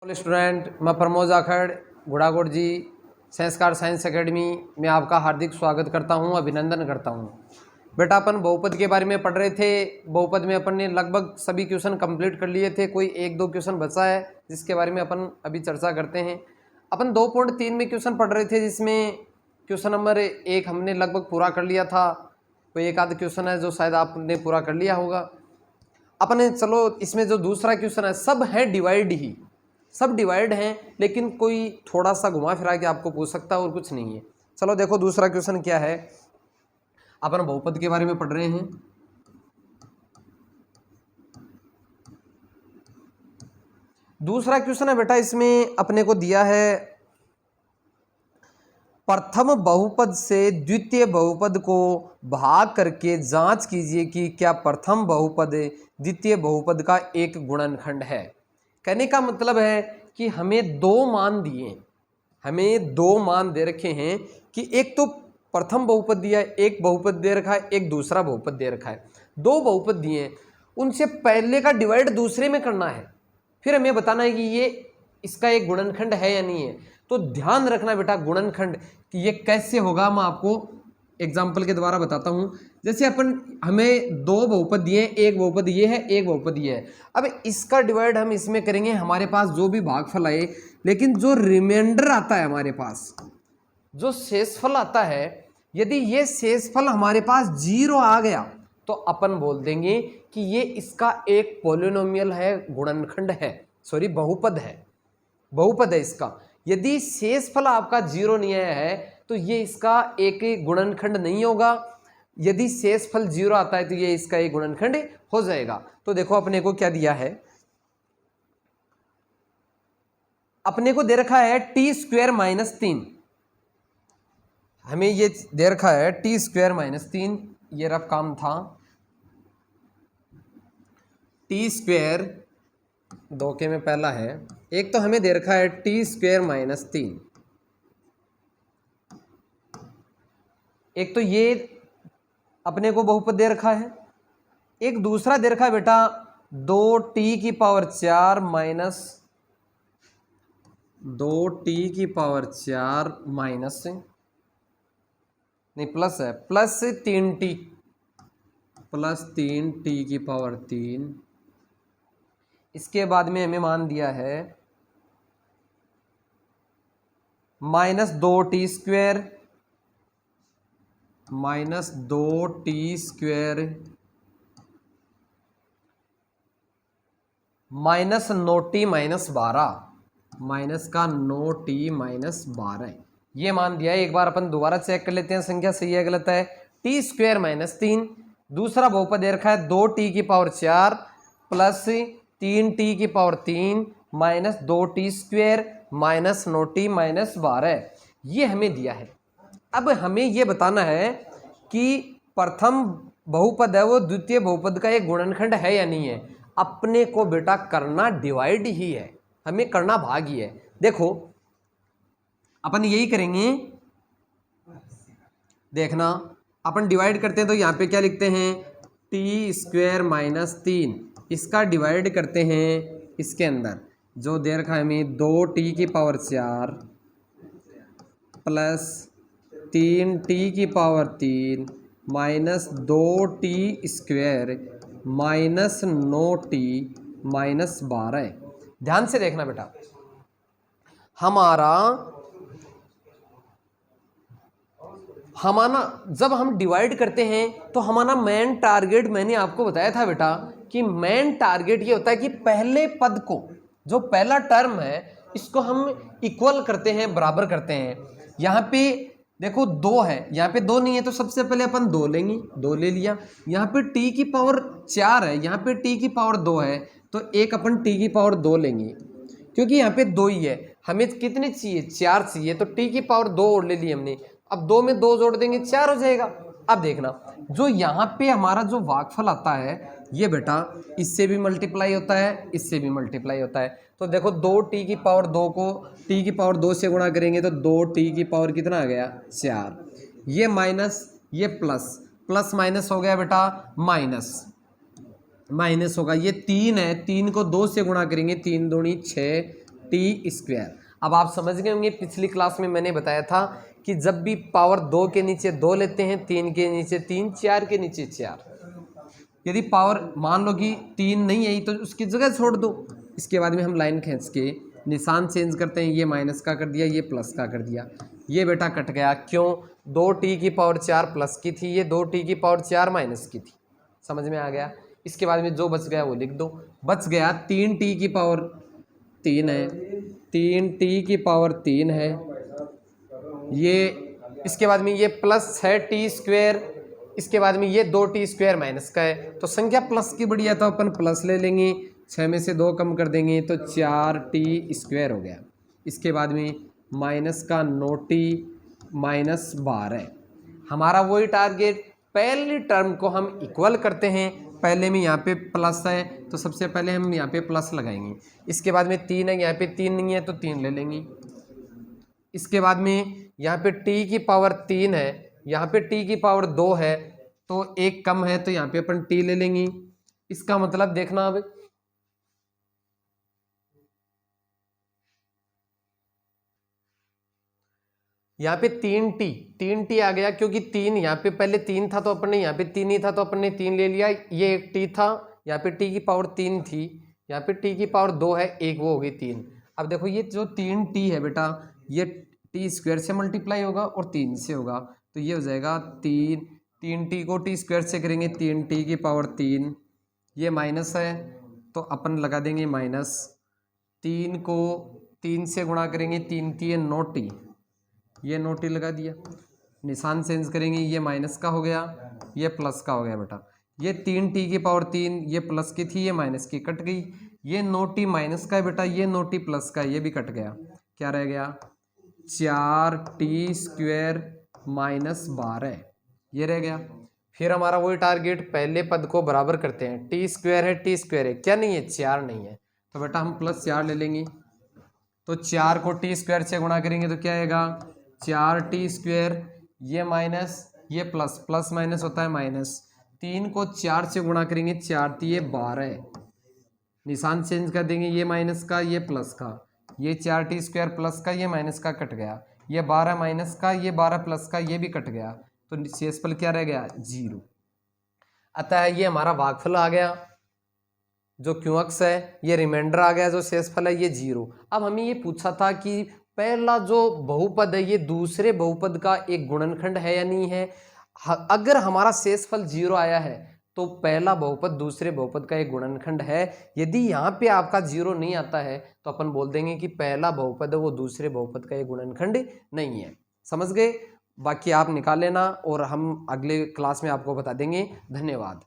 Student, मैं प्रमोद जाखड़ गुड़ागुड़ जी संस्कार science academy में आपका हार्दिक स्वागत करता हूं, अभिनंदन करता हूं। बेटा अपन बहुपद के बारे में पढ़ रहे थे। बहुपद में अपन ने लगभग सभी क्वेश्चन कंप्लीट कर लिए थे, कोई एक दो क्वेश्चन बचा है जिसके बारे में अपन अभी चर्चा करते हैं। अपन 2.3 में क्वेश्चन पढ़ रहे थे जिसमें क्वेश्चन नंबर 1 हमने लगभग पूरा कर लिया था। कोई एक आध क्वेश्चन है जो शायद आपने पूरा कर लिया होगा। अपने चलो इसमें जो दूसरा क्वेश्चन है, सब है डिवाइड ही, सब डिवाइड हैं, लेकिन कोई थोड़ा सा घुमा फिरा के आपको पूछ सकता है और कुछ नहीं है। चलो देखो दूसरा क्वेश्चन क्या है। अपन बहुपद के बारे में पढ़ रहे हैं। दूसरा क्वेश्चन है बेटा, इसमें अपने को दिया है प्रथम बहुपद से द्वितीय बहुपद को भाग करके जांच कीजिए कि क्या प्रथम बहुपद द्वितीय बहुपद का एक गुणनखंड है। कहने का मतलब है कि हमें दो मान दिए, हमें दो मान दे रखे हैं कि एक तो प्रथम बहुपद दिया है, एक बहुपद दे रखा है, एक दूसरा बहुपद दे रखा है। दो बहुपद दिए हैं, उनसे पहले का डिवाइड दूसरे में करना है, फिर हमें बताना है कि ये इसका एक गुणनखंड है या नहीं है। तो ध्यान रखना बेटा गुणनखंड कि ये कैसे होगा, मैं आपको एग्जाम्पल के द्वारा बताता हूं। जैसे अपन हमें दो बहुपद दिए, एक बहुपद ये है, एक बहुपद ये है। अब इसका डिवाइड हम इसमें करेंगे, हमारे पास जो भी भागफल आए, लेकिन जो रिमाइंडर आता है हमारे पास, जो शेषफल आता है, यदि ये शेषफल हमारे पास 0 आ गया तो अपन बोल देंगे कि ये इसका एक पॉलिनोमियल है, गुणनखंड है, सॉरी बहुपद है, बहुपद है इसका। यदि शेषफल आपका 0 नहीं आया है तो ये इसका एक गुणनखंड नहीं होगा। यदि शेषफल 0 आता है तो ये इसका एक गुणनखंड हो जाएगा। तो देखो अपने को क्या दिया है, अपने को दे रखा है t² - 3। हमें ये दे रखा है t² - 3, ये रफ काम था। t² दो के में पहला है, एक तो हमें दे रखा है t² - 3, एक तो ये अपने को बहुपद दे रखा है, एक दूसरा दे रखा है बेटा 2t⁴ माइनस 2t⁴ माइनस नहीं प्लस है, प्लस 3t, प्लस 3t⁴। इसके बाद में हमें मान दिया है -2t² -2t² minus 9t - 12, minus का 9t - 12, ये मान दिया है। एक बार अपन दोबारा चेक कर लेते हैं संख्या सही है गलत है। t² - 3, दूसरा बहुपद दे रखा है 2t⁴ plus 3t⁴ minus 2t² minus 9t - 12, ये हमें दिया है। अब हमें ये बताना है कि प्रथम बहुपद है वो द्वितीय बहुपद का एक गुणनखंड है या नहीं है। अपने को बेटा करना डिवाइड ही है, हमें करना भाग ही है। देखो अपन यही करेंगे, देखना अपन डिवाइड करते हैं तो यहाँ पे क्या लिखते हैं t² - 3, इसका डिवाइड करते हैं इसके अंदर जो दे रखा है हमें 2t⁴ plus 3t⁴ minus 2t² minus 9t - 12। ध्यान से देखना बेटा, हमारा जब हम डिवाइड करते हैं तो हमारा मेन टारगेट, मैंने आपको बताया था बेटा कि मेन टारगेट ये होता है कि पहले पद को, जो पहला टर्म है, इसको हम इक्वल करते हैं, बराबर करते हैं। यहाँ पे देखो 2 है, यहाँ पे 2 नहीं है तो सबसे पहले अपन 2 लेंगे, 2 ले लिया। यहाँ पे t⁴ है, यहाँ पे t⁴ है, तो एक अपन t⁴ लेंगे, क्योंकि यहाँ पे 2 ही है। हमें कितने चाहिए, 4 चाहिए, तो t⁴ और ले लिए हमने। अब 2 में 2 जोड़ देंगे 4 हो जाएगा। अब देखना जो यहाँ पे हमारा जो भागफल आता है ये बेटा इससे भी मल्टीप्लाई होता है, इससे भी मल्टीप्लाई होता है। तो देखो 2t⁴ को t⁴ से गुणा करेंगे तो 2t⁴ कितना आ गया 4, ये माइनस ये प्लस, प्लस माइनस हो गया बेटा माइनस, माइनस होगा। ये 3 है, 3 को 2 से गुणा करेंगे, 3 दूनी 6 टी स्क्वायर। अब आप समझ गए होंगे, पिछली क्लास में मैंने बताया था कि जब भी पावर 2 के नीचे 2 लेते हैं, 3 के नीचे 3, 4 के नीचे 4, यदि पावर मान लो कि 3 नहीं आई तो उसकी जगह छोड़ दो। इसके बाद में हम लाइन खींच के निशान चेंज करते हैं, ये माइनस का कर दिया, ये प्लस का कर दिया, ये बेटा कट गया। क्यों? 2t⁴ प्लस की थी, ये 2t⁴ माइनस की थी। समझ में आ गया? इसके बाद में जो बच गया वो लिख दो। बच गया 3t⁴ है, 3t⁴ है, ये इसके बाद में ये प्लस है t², इसके बाद में ये 2t² माइनस का है, तो संख्या प्लस की बढ़िया तो अपन प्लस ले लेंगे, 6 में से 2 कम कर देंगे तो 4t² हो गया। इसके बाद में माइनस का 9t माइनस 12। हमारा वही टारगेट, पहली टर्म को हम इक्वल करते हैं। पहले में यहाँ पे प्लस है तो सबसे पहले हम यहाँ पे प्लस लगाएंगे। इसके बाद में 3 है, यहाँ पे 3 नहीं है तो 3 ले लेंगे। इसके बाद में यहाँ पे t⁴ है, यहाँ पे t⁴ है, तो एक कम है तो यहाँ पे अपन t ले लेंगे। इसका मतलब देखना, अब यहाँ पे 3t आ गया, क्योंकि 3 यहाँ पे पहले 3 था तो अपन ने यहाँ पे 3 ही था तो अपन ने 3 ले लिया। ये एक t था, यहाँ पे t⁴ थी, यहाँ पे t⁴ है, एक वो हो गई 3। अब देखो ये जो 3t है बेटा, ये t² से मल्टीप्लाई होगा और 3 से होगा, तो ये हो जाएगा 3t को t² से करेंगे 3t⁴, ये माइनस है तो अपन लगा देंगे माइनस, 3 को 3 से गुणा करेंगे, 3 3 9t, ये 9t लगा दिया। निशान चेंज करेंगे, ये माइनस का हो गया, ये प्लस का हो गया बेटा। ये 3t⁴, ये प्लस की थी, ये माइनस की कट गई। ये 9t माइनस का है बेटा, ये 9t प्लस का है, ये भी कट गया। क्या रह गया? 4t² माइनस 12, ये रह गया। फिर हमारा वही टारगेट, पहले पद को बराबर करते हैं। t² है, t² है, क्या नहीं है? 4 नहीं है, तो बेटा हम +4 ले लेंगे। तो 4 को t² से गुणा करेंगे तो क्या आएगा? 4t², ये माइनस, ये प्लस, प्लस माइनस होता है माइनस। 3 को 4 से गुणा करेंगे, 4 3 12, निशान चेंज कर देंगे, ये माइनस का, ये प्लस का, ये 4t² प्लस का, ये माइनस का कट गया, ये 12 माइनस का, ये 12 प्लस का, ये भी कट गया, तो शेषफल क्या रह गया? 0। अतः ये हमारा भागफल आ गया, जो क्यूअक्स है, ये रिमाइंडर आ गया, जो शेषफल है ये 0। अब हमें ये पूछा था कि पहला जो बहुपद है ये दूसरे बहुपद का एक गुणनखंड है या नहीं है। अगर हमारा शेषफल 0 आया है तो पहला बहुपद दूसरे बहुपद का एक गुणनखंड है। यदि यहाँ पे आपका 0 नहीं आता है तो अपन बोल देंगे कि पहला बहुपद है वो दूसरे बहुपद का एक गुणनखंड नहीं है। समझ गए? बाकी आप निकाल लेना और हम अगले क्लास में आपको बता देंगे। धन्यवाद।